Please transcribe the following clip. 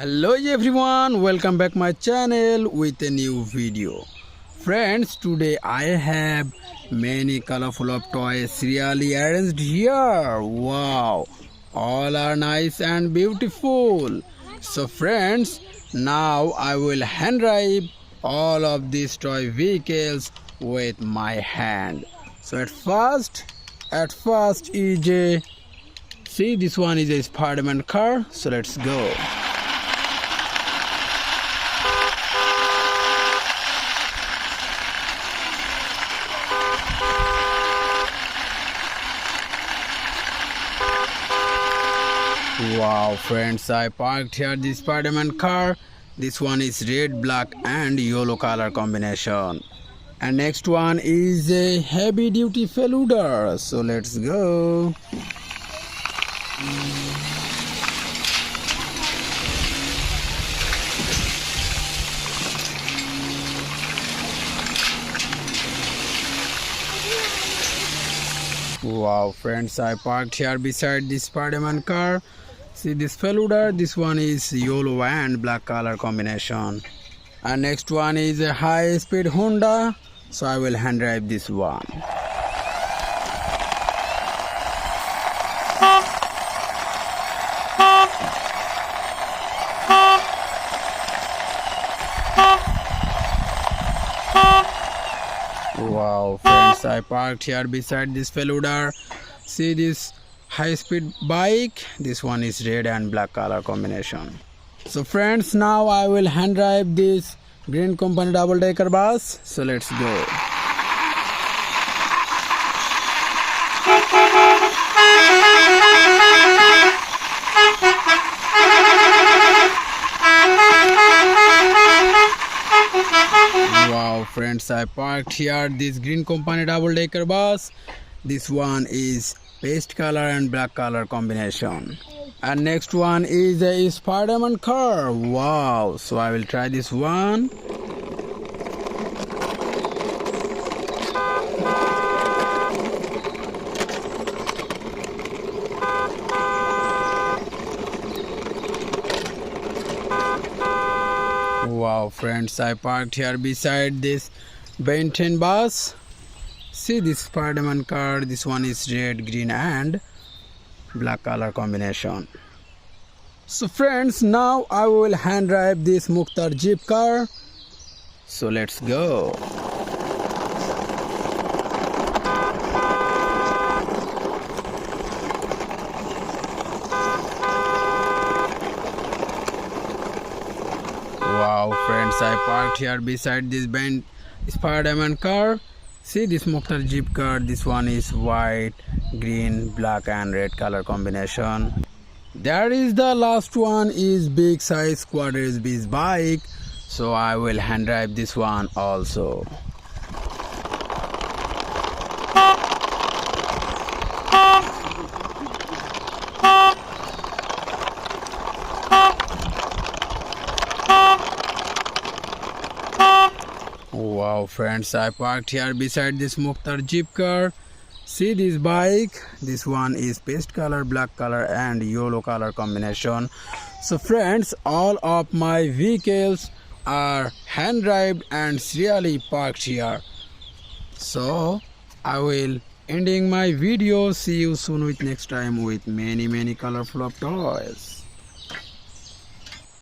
Hello everyone, welcome back my channel with a new video. Friends, today I have many colorful of toys really arranged here. Wow, all are nice and beautiful. So friends, now I will hand drive all of these toy vehicles with my hand. So at first is a, see, this one is a Spider-Man car. So let's go. Wow friends, I parked here this Spider-Man car. This one is red, black and yellow color combination. And next one is a heavy duty feluda. So let's go. Wow friends, I parked here beside this Spider-Man car. See this feluda, this one is yellow and black color combination. And next one is a high speed Honda. So I will hand drive this one. Wow friends, I parked here beside this feluda. See this high speed bike, this one is red and black color combination. So friends, now I will hand drive this green company double decker bus. So let's go. Wow friends, I parked here this green company double decker bus. This one is paste color and black color combination. And next one is a Spider-Man car. Wow, so I will try this one. Wow friends, I parked here beside this Benton bus. See this Spider-Man car, this one is red, green and black color combination. So friends, now I will hand drive this Mukhtar Jeep car. So let's go. Wow friends, I parked here beside this Spider-Man car. See this Mukhtar Jeep car, this one is white, green, black and red color combination. There is the last one is big size quarter SB's bike. So I will hand drive this one also. Wow friends, I parked here beside this Mukhtar Jeep car. See this bike, this one is paste color, black color and yellow color combination. So friends, all of my vehicles are hand driven and serially parked here. So I will ending my video. See you soon with next time with many colorful of toys.